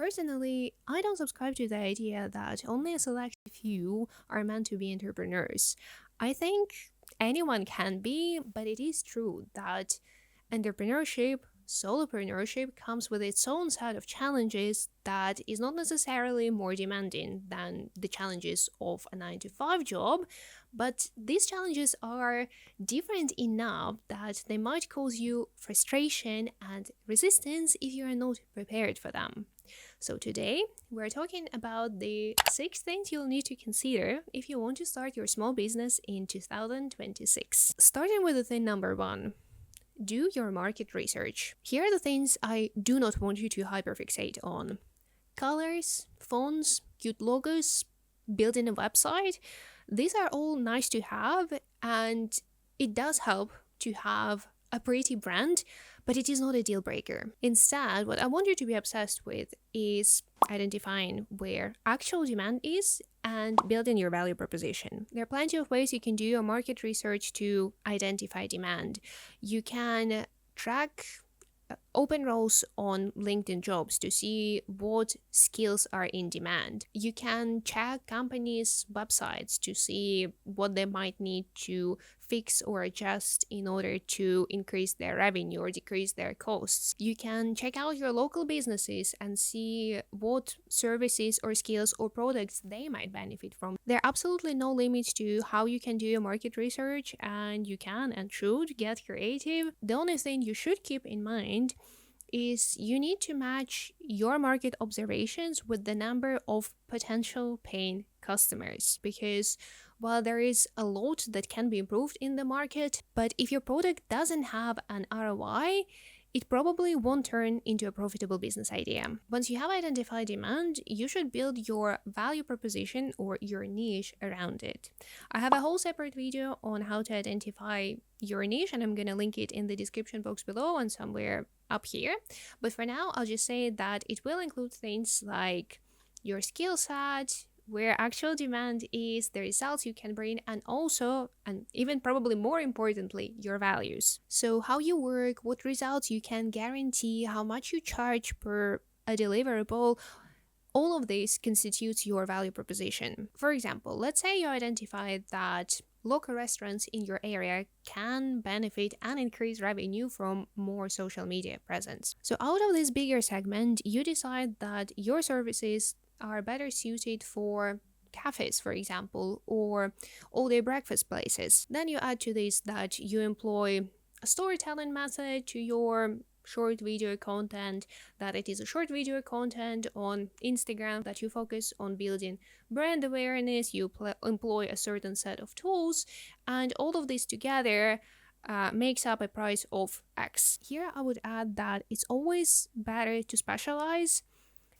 Personally, I don't subscribe to the idea that only a select few are meant to be entrepreneurs. I think anyone can be, but it is true that entrepreneurship, solopreneurship comes with its own set of challenges that is not necessarily more demanding than the challenges of a 9 to 5 job, but these challenges are different enough that they might cause you frustration and resistance if you are not prepared for them. So today, we're talking about the 6 things you'll need to consider if you want to start your small business in 2026. Starting with the thing number 1. Do your market research. Here are the things I do not want you to hyperfixate on. Colors, fonts, cute logos, building a website. These are all nice to have, and it does help to have a pretty brand, but it is not a deal breaker. Instead, what I want you to be obsessed with is identifying where actual demand is and building your value proposition. There are plenty of ways you can do your market research to identify demand. You can track open roles on LinkedIn Jobs to see what skills are in demand. You can check companies' websites to see what they might need to fix or adjust in order to increase their revenue or decrease their costs. You can check out your local businesses and see what services or skills or products they might benefit from. There are absolutely no limits to how you can do your market research, and you can and should get creative. The only thing you should keep in mind is you need to match your market observations with the number of potential paying customers, because while there is a lot that can be improved in the market, but if your product doesn't have an ROI, it probably won't turn into a profitable business idea. Once you have identified demand, you should build your value proposition or your niche around it. I have a whole separate video on how to identify your niche, and I'm going to link it in the description box below and somewhere up here. But for now, I'll just say that it will include things like your skill set, where actual demand is, the results you can bring, and also, and even probably more importantly, your values. So how you work, what results you can guarantee, how much you charge per a deliverable, all of this constitutes your value proposition. For example, let's say you identified that local restaurants in your area can benefit and increase revenue from more social media presence. So out of this bigger segment, you decide that your services are better suited for cafes, for example, or all-day breakfast places. Then you add to this that you employ a storytelling method to your short video content, that it is a short video content on Instagram, that you focus on building brand awareness, you employ a certain set of tools, and all of this together makes up a price of X. Here I would add that it's always better to specialize.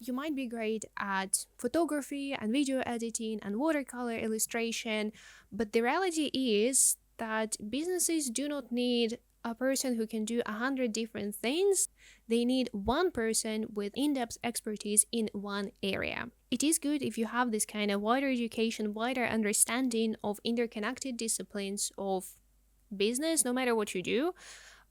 You might be great at photography and video editing and watercolor illustration, but the reality is that businesses do not need a person who can do 100 different things. They need one person with in-depth expertise in one area. It is good if you have this kind of wider education, wider understanding of interconnected disciplines of business, no matter what you do,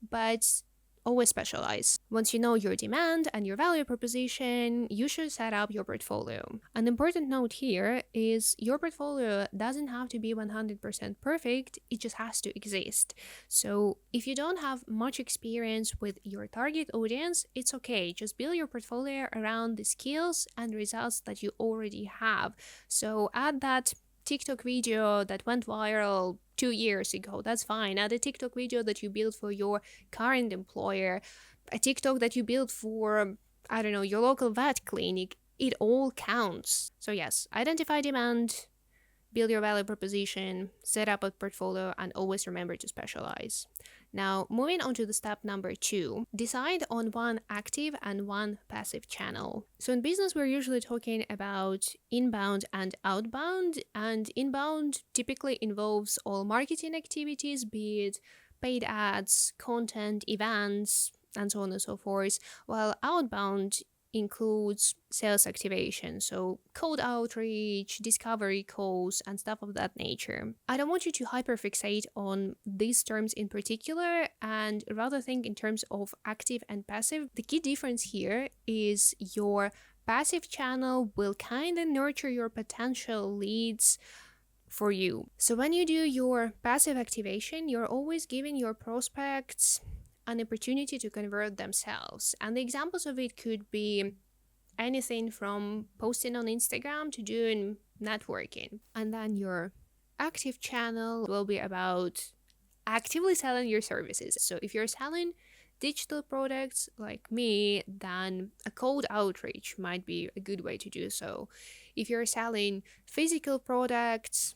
but always specialize. Once you know your demand and your value proposition, you should set up your portfolio. An important note here is your portfolio doesn't have to be 100% perfect, it just has to exist. So if you don't have much experience with your target audience, it's okay. Just build your portfolio around the skills and results that you already have. So add that TikTok video that went viral 2 years ago, that's fine. Add a TikTok video that you built for your current employer, a TikTok that you built for, I don't know, your local vet clinic. It all counts. So yes, identify demand, build your value proposition, set up a portfolio, and always remember to specialize. Now, moving on to the step number 2, decide on one active and one passive channel. So in business, we're usually talking about inbound and outbound, and inbound typically involves all marketing activities, be it paid ads, content, events, and so on and so forth, while outbound includes sales activation, so cold outreach, discovery calls, and stuff of that nature. I don't want you to hyperfixate on these terms in particular and rather think in terms of active and passive. The key difference here is your passive channel will kind of nurture your potential leads for you. So when you do your passive activation, you're always giving your prospects an opportunity to convert themselves. And the examples of it could be anything from posting on Instagram to doing networking. And then your active channel will be about actively selling your services. So if you're selling digital products like me, then a cold outreach might be a good way to do so. If you're selling physical products,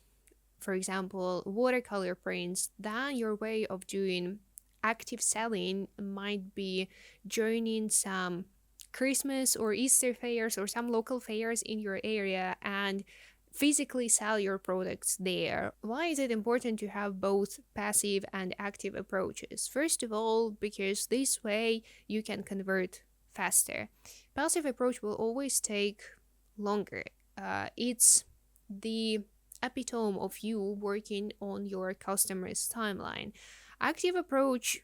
for example, watercolor prints, then your way of doing active selling might be joining some Christmas or Easter fairs or some local fairs in your area and physically sell your products there. Why is it important to have both passive and active approaches? First of all, because this way you can convert faster. Passive approach will always take longer. It's the epitome of you working on your customer's timeline. Active approach,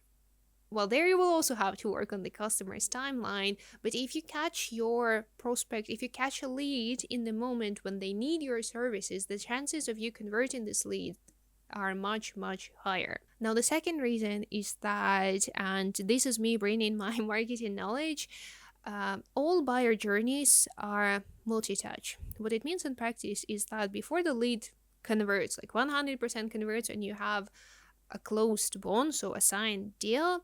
well, there you will also have to work on the customer's timeline, but if you catch your prospect, if you catch a lead in the moment when they need your services, the chances of you converting this lead are much, much higher. Now, the second reason is that, and this is me bringing my marketing knowledge, all buyer journeys are multi-touch. What it means in practice is that before the lead converts, like 100% converts, and you have a closed won, so a signed deal,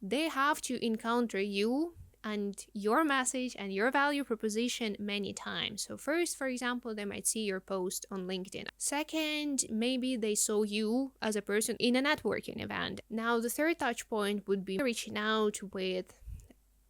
they have to encounter you and your message and your value proposition many times. So first, for example, they might see your post on LinkedIn. Second, maybe they saw you as a person in a networking event. Now, the third touch point would be reaching out with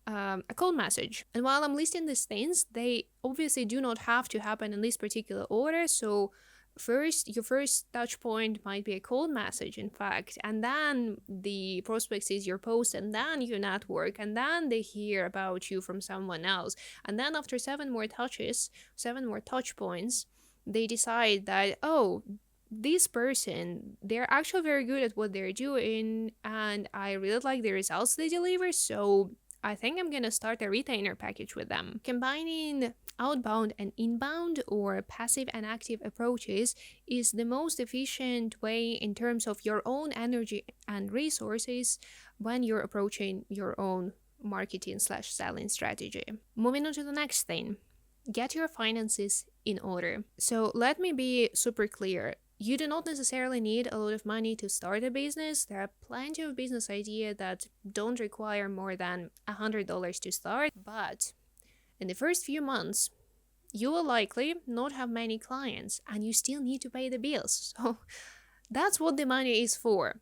a cold message. And while I'm listing these things, they obviously do not have to happen in this particular order. So first, your first touch point might be a cold message, in fact, and then the prospect sees your post, and then you network, and then they hear about you from someone else. And then after 7 more touch points, they decide that, oh, this person, they're actually very good at what they're doing, and I really like the results they deliver, so I think I'm gonna start a retainer package with them. Combining outbound and inbound, or passive and active approaches, is the most efficient way in terms of your own energy and resources when you're approaching your own marketing/selling strategy. Moving on to the next thing, get your finances in order. So let me be super clear. You do not necessarily need a lot of money to start a business. There are plenty of business ideas that don't require more than $100 to start, but in the first few months, you will likely not have many clients and you still need to pay the bills. So that's what the money is for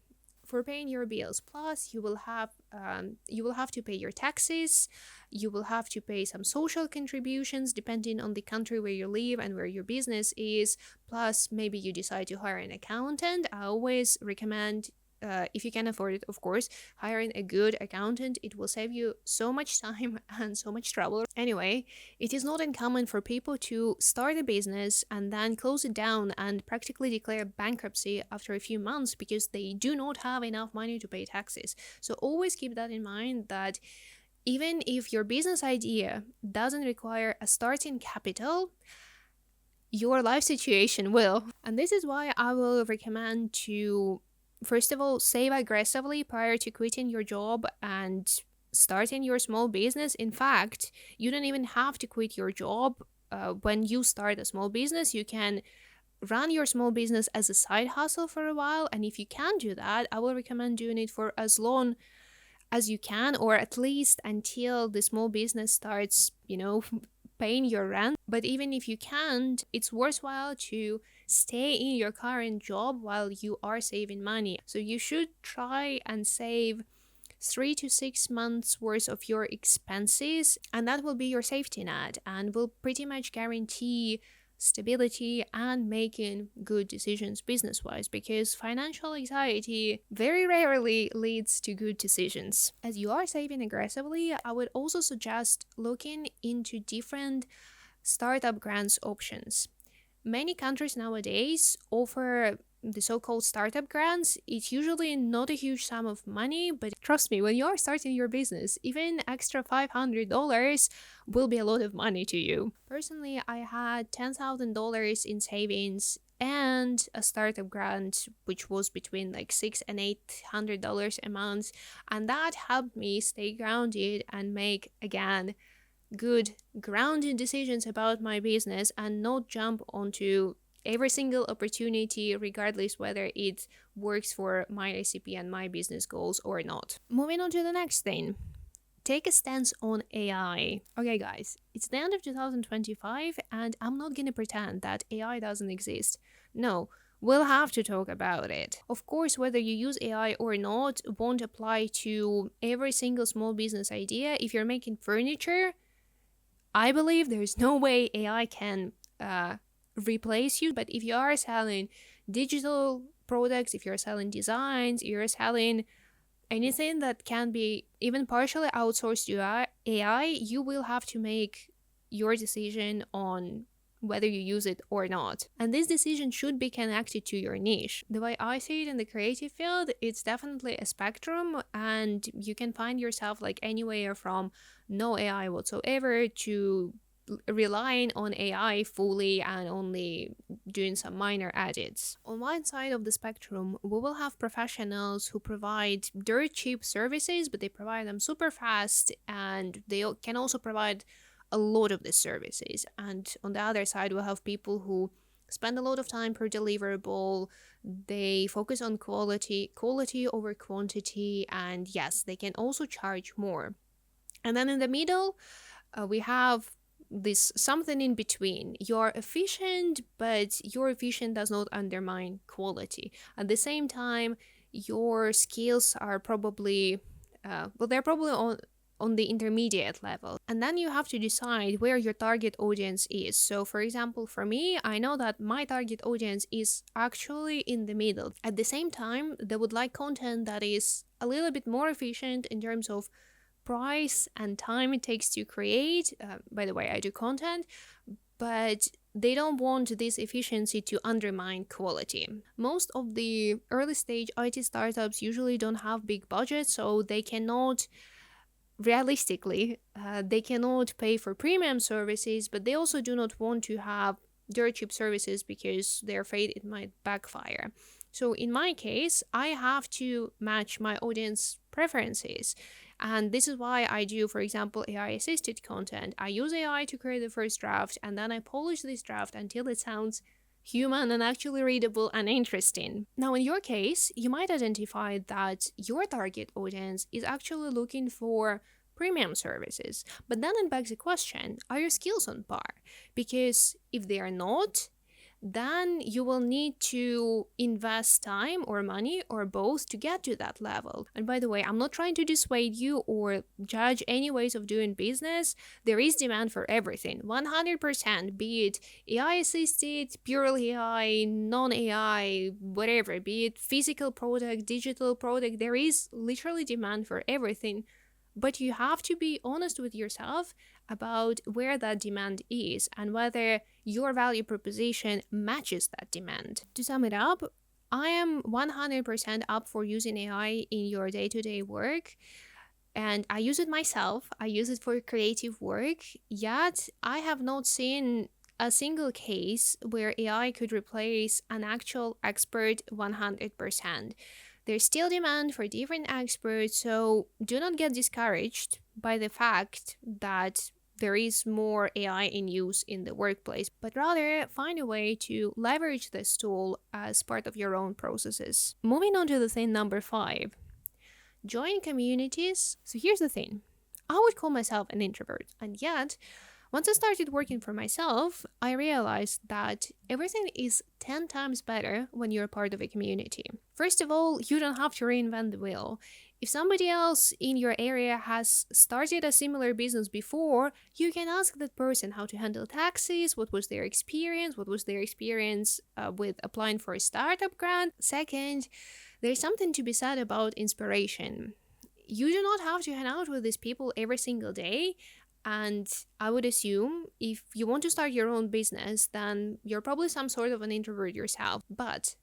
paying your bills. Plus, you will have to pay your taxes. You will have to pay some social contributions depending on the country where you live and where your business is. Plus, maybe you decide to hire an accountant. I always recommend, if you can afford it, of course, hiring a good accountant. It will save you so much time and so much trouble. Anyway, it is not uncommon for people to start a business and then close it down and practically declare bankruptcy after a few months because they do not have enough money to pay taxes. So always keep that in mind, that even if your business idea doesn't require a starting capital, your life situation will. And this is why I will recommend to, first of all, save aggressively prior to quitting your job and starting your small business. In fact, you don't even have to quit your job when you start a small business. You can run your small business as a side hustle for a while. And if you can't do that, I will recommend doing it for as long as you can, or at least until the small business starts, paying your rent. But even if you can't, it's worthwhile to stay in your current job while you are saving money. So you should try and save 3 to 6 months worth of your expenses, and that will be your safety net and will pretty much guarantee stability and making good decisions business-wise, because financial anxiety very rarely leads to good decisions. As you are saving aggressively, I would also suggest looking into different startup grants options. Many countries nowadays offer the so-called startup grants, it's usually not a huge sum of money, but trust me, when you're starting your business, even extra $500 will be a lot of money to you. Personally, I had $10,000 in savings and a startup grant, which was between like $600 and $800 a month, and that helped me stay grounded and make, again, good grounded decisions about my business and not jump onto every single opportunity, regardless whether it works for my recipe and my business goals or not. Moving on to the next thing. Take a stance on AI. Okay, guys, it's the end of 2025, and I'm not gonna pretend that AI doesn't exist. No, we'll have to talk about it. Of course, whether you use AI or not won't apply to every single small business idea. If you're making furniture, I believe there's no way AI can replace you. But if you are selling digital products, if you're selling designs, you're selling anything that can be even partially outsourced to AI, you will have to make your decision on whether you use it or not. And this decision should be connected to your niche. The way I see it in the creative field, it's definitely a spectrum, and you can find yourself like anywhere from no AI whatsoever to relying on AI fully and only doing some minor edits. On one side of the spectrum, we will have professionals who provide dirt cheap services, but they provide them super fast, and they can also provide a lot of the services. And on the other side, we'll have people who spend a lot of time per deliverable. They focus on quality over quantity, and yes, they can also charge more. And then in the middle, we have this something in between. You're efficient, but your efficient does not undermine quality. At the same time, your skills are probably they're probably on the intermediate level. And then you have to decide where your target audience is. So for example, for me, I know that my target audience is actually in the middle. At the same time, they would like content that is a little bit more efficient in terms of price and time it takes to create. By the way, I do content, but they don't want this efficiency to undermine quality. Most of the early stage IT startups usually don't have big budgets, so they cannot realistically, they cannot pay for premium services, but they also do not want to have dirt cheap services because they're afraid it might backfire. So in my case, I have to match my audience preferences. And this is why I do, for example, AI assisted content. I use AI to create the first draft, and then I polish this draft until it sounds human and actually readable and interesting. Now, in your case, you might identify that your target audience is actually looking for premium services. But then it begs the question, are your skills on par? Because if they are not, then you will need to invest time or money or both to get to that level. And by the way, I'm not trying to dissuade you or judge any ways of doing business. There is demand for everything, 100%, be it AI assisted, purely AI, non-AI, whatever, be it physical product, digital product, there is literally demand for everything. But you have to be honest with yourself about where that demand is and whether your value proposition matches that demand. To sum it up, I am 100% up for using AI in your day-to-day work, and I use it myself. I use it for creative work, yet I have not seen a single case where AI could replace an actual expert 100%. There's still demand for different experts, so do not get discouraged by the fact that there is more AI in use in the workplace, but rather find a way to leverage this tool as part of your own processes. Moving on to the thing number 5, join communities. So here's the thing, I would call myself an introvert, and yet once I started working for myself, I realized that everything is 10 times better when you're part of a community. First of all, you don't have to reinvent the wheel. If somebody else in your area has started a similar business before, you can ask that person how to handle taxes, what was their experience, with applying for a startup grant. Second, there's something to be said about inspiration. You do not have to hang out with these people every single day. And I would assume if you want to start your own business, then you're probably some sort of an introvert yourself. But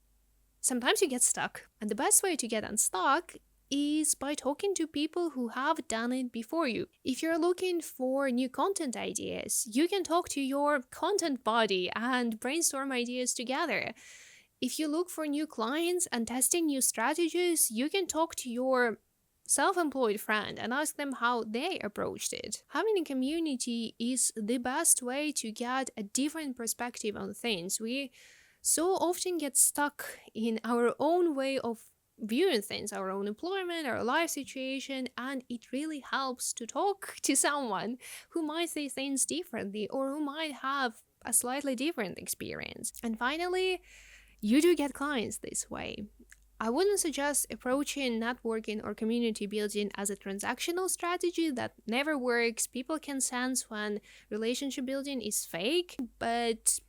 sometimes you get stuck. And the best way to get unstuck is by talking to people who have done it before you. If you're looking for new content ideas, you can talk to your content buddy and brainstorm ideas together. If you look for new clients and testing new strategies, you can talk to your self-employed friend and ask them how they approached it. Having a community is the best way to get a different perspective on things. We so often get stuck in our own way of viewing things, our own employment, our life situation, and it really helps to talk to someone who might see things differently or who might have a slightly different experience. And finally, you do get clients this way. I wouldn't suggest approaching networking or community building as a transactional strategy that never works. People can sense when relationship building is fake, but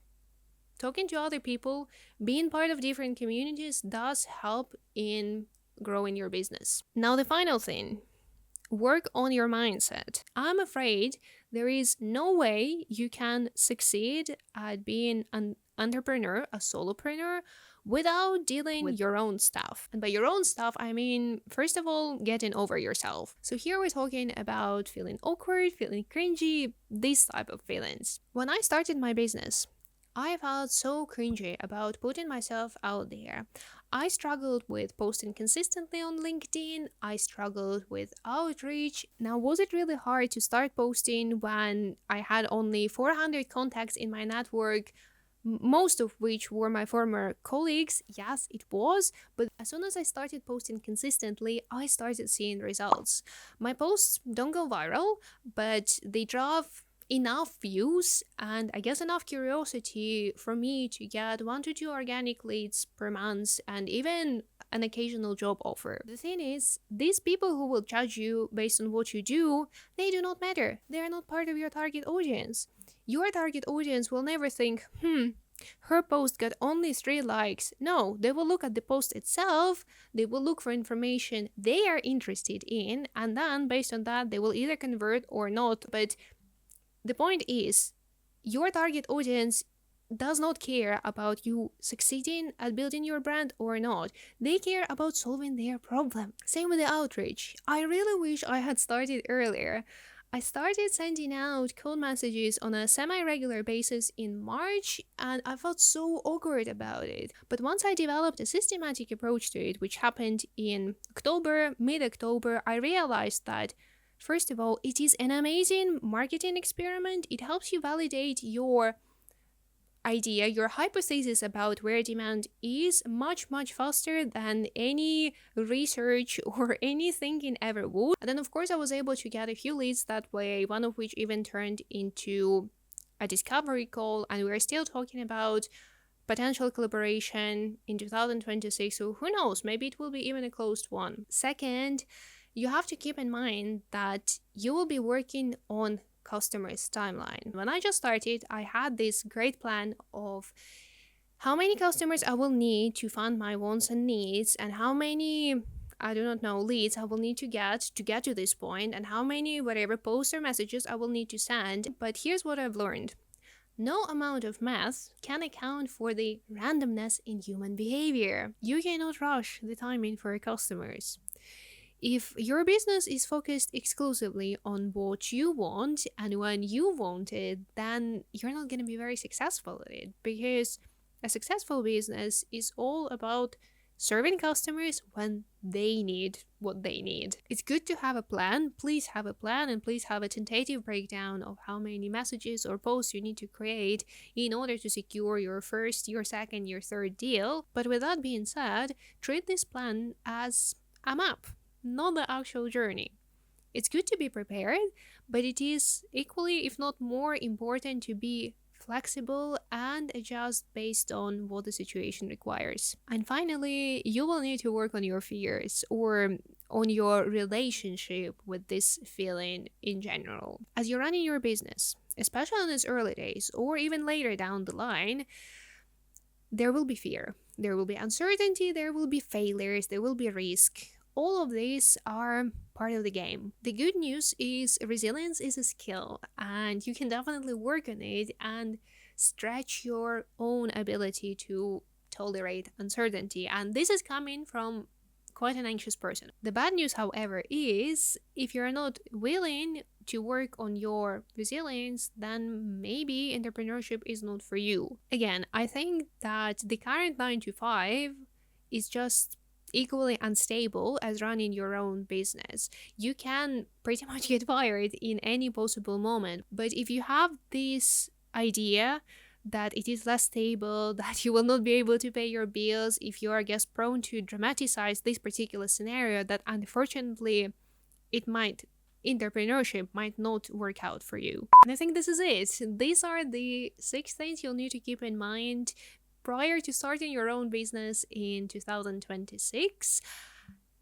talking to other people, being part of different communities does help in growing your business. Now, the final thing, work on your mindset. I'm afraid there is no way you can succeed at being an entrepreneur, a solopreneur, without dealing with your own stuff. And by your own stuff, I mean, first of all, getting over yourself. So here we're talking about feeling awkward, feeling cringy, these type of feelings. When I started my business, I felt so cringy about putting myself out there. I struggled with posting consistently on LinkedIn. I struggled with outreach. Now, was it really hard to start posting when I had only 400 contacts in my network, most of which were my former colleagues? Yes, it was. But as soon as I started posting consistently, I started seeing results. My posts don't go viral, but they drove enough views and I guess enough curiosity for me to get 1 to 2 organic leads per month and even an occasional job offer. The thing is, these people who will judge you based on what you do, they do not matter. They are not part of your target audience. Your target audience will never think, her post got only 3 likes. No, they will look at the post itself, they will look for information they are interested in, and then based on that, they will either convert or not. But the point is, your target audience does not care about you succeeding at building your brand or not. They care about solving their problem. Same with the outreach. I really wish I had started earlier. I started sending out cold messages on a semi-regular basis in March, and I felt so awkward about it. But once I developed a systematic approach to it, which happened in October, mid-October, I realized that first of all, it is an amazing marketing experiment. It helps you validate your idea, your hypothesis about where demand is much faster than any research or any thinking ever would. And then of course I was able to get a few leads that way, one of which even turned into a discovery call, and we're still talking about potential collaboration in 2026, so who knows, maybe it will be even a closed one. Second, you have to keep in mind that you will be working on customers' timeline. When I just started, I had this great plan of how many customers I will need to fund my wants and needs, and how many, I do not know, leads I will need to get to this point, and how many whatever posts or messages I will need to send. But here's what I've learned. No amount of math can account for the randomness in human behavior. You cannot rush the timing for customers. If your business is focused exclusively on what you want and when you want it, then you're not going to be very successful at it, because a successful business is all about serving customers when they need what they need. It's good to have a plan. Please have a plan, and please have a tentative breakdown of how many messages or posts you need to create in order to secure your first, your second, your third deal. But with that being said, treat this plan as a map, not the actual journey. It's good to be prepared, but it is equally, if not more, important to be flexible and adjust based on what the situation requires. And finally, you will need to work on your fears or on your relationship with this feeling in general. As you're running your business, especially in its early days or even later down the line, there will be fear, there will be uncertainty, there will be failures, there will be risk. All of these are part of the game. The good news is resilience is a skill, and you can definitely work on it and stretch your own ability to tolerate uncertainty. And this is coming from quite an anxious person. The bad news, however, is if you're not willing to work on your resilience, then maybe entrepreneurship is not for you. Again, I think that the current 9 to 5 is just equally unstable as running your own business. You can pretty much get fired in any possible moment. But if you have this idea that it is less stable, that you will not be able to pay your bills, if you are just prone to dramatize this particular scenario, that unfortunately entrepreneurship might not work out for you. And I think this is it. These are the 6 things you'll need to keep in mind prior to starting your own business in 2026.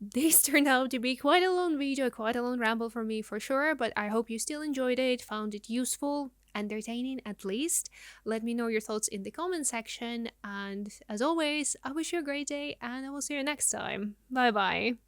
This turned out to be quite a long video, quite a long ramble for me for sure, but I hope you still enjoyed it, found it useful, entertaining at least. Let me know your thoughts in the comment section, and as always, I wish you a great day and I will see you next time. Bye bye.